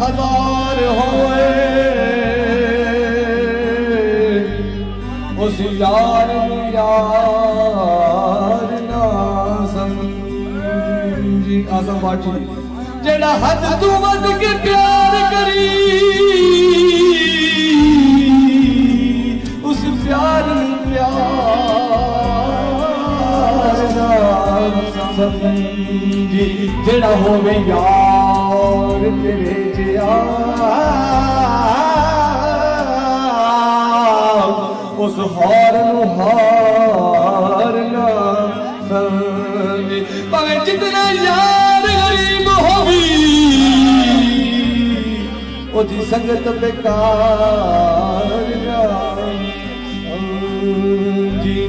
हजार होए उस यार यार ना समझी आसम बाटी जेड़ा हद तू वध के प्यार करी उस प्यार प्यार ना समझी जेड़ा होवे यार तेरे जिया उस हार नू हार ना समझी भावें जितना यार गरीब होवी ओदी संगत बेकार ना समझी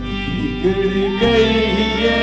बिगड़ गई ये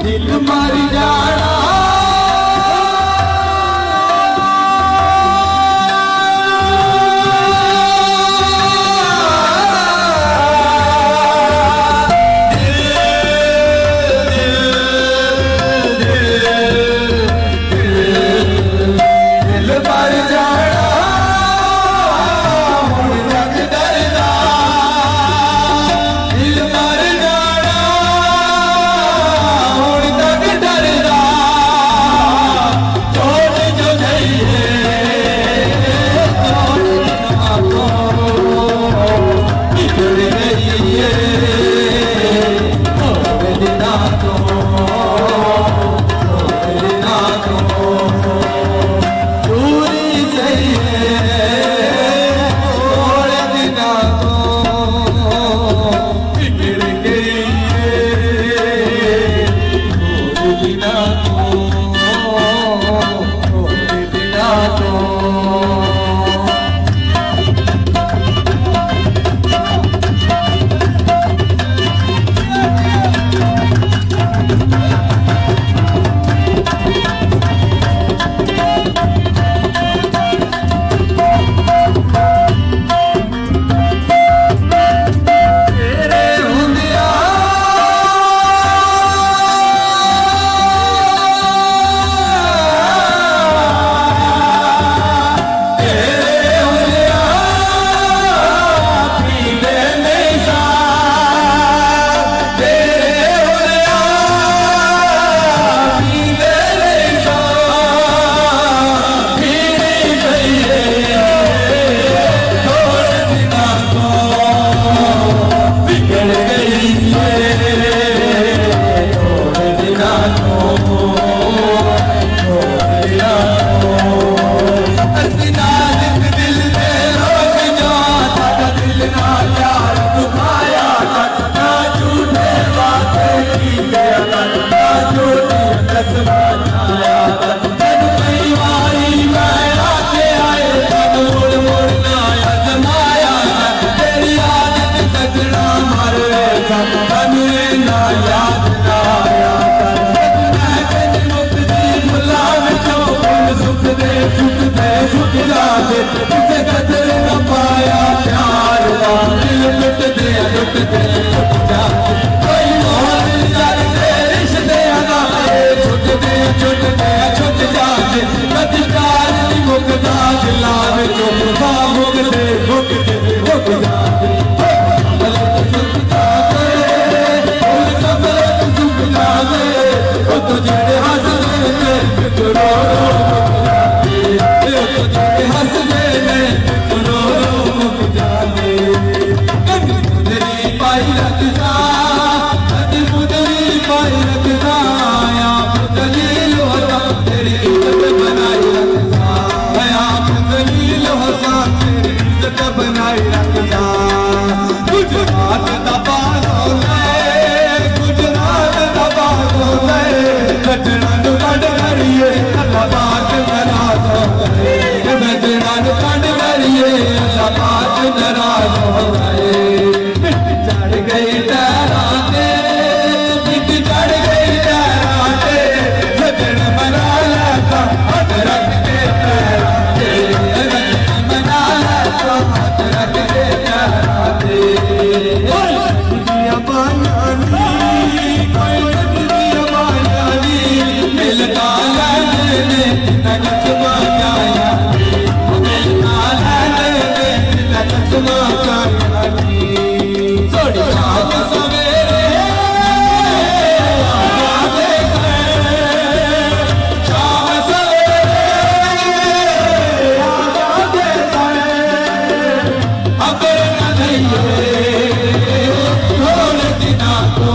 दिल मर जाना बनाई रखना, आप दलील होता तेरी इज्जत बनाई रखना, आप दलील होता तेरी इज्जत बनाई रखना। गुजरात दबा गुजरात दबा गजड़न कड़ करिए बात नाराज हो गए, गजड़न कड़ करिए बात नाराज हो गए। चढ़ गई टहराते चढ़ गई टहराते गजड़ बना लेता हाथ रख के टहराते, बना लेता हाथ रख के टहराते। दुनिया मायानी दुनिया मायानी मिलता लेने नगत माया, मिलता लेने नगत माया। शाम सवेरे शाम सवेरे अगर नहीं थोड़े दिना को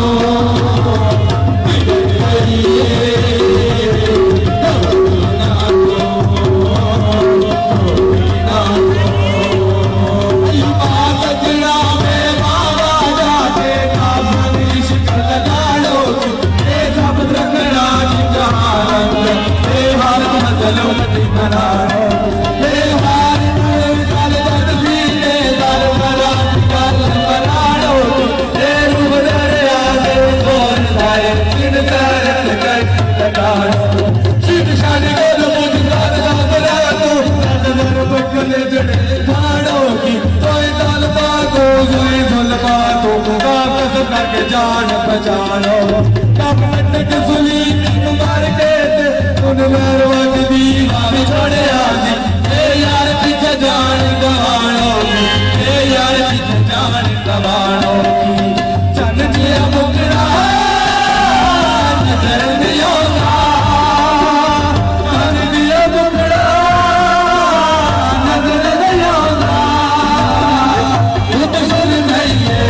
करके जान बचानो कब तक सुनी मार के उन मेहरबान दी छोड़े आजी ए यार पीछे जान गवानो, ए यार पीछे जान गवानो। चन दिया मुकरा नजर नहीं होगा, चन दिया मुकरा नजर नहीं होगा, वो तो सुन नहीं है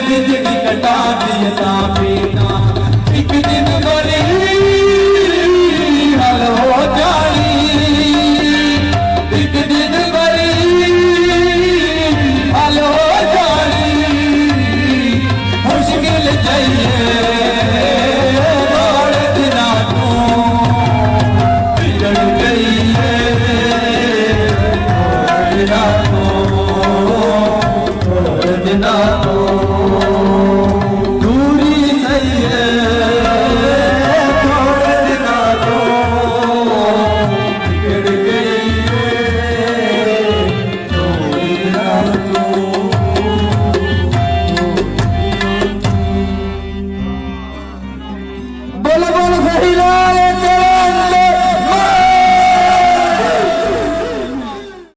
जिंदगी कटा दिया पीना एक दिन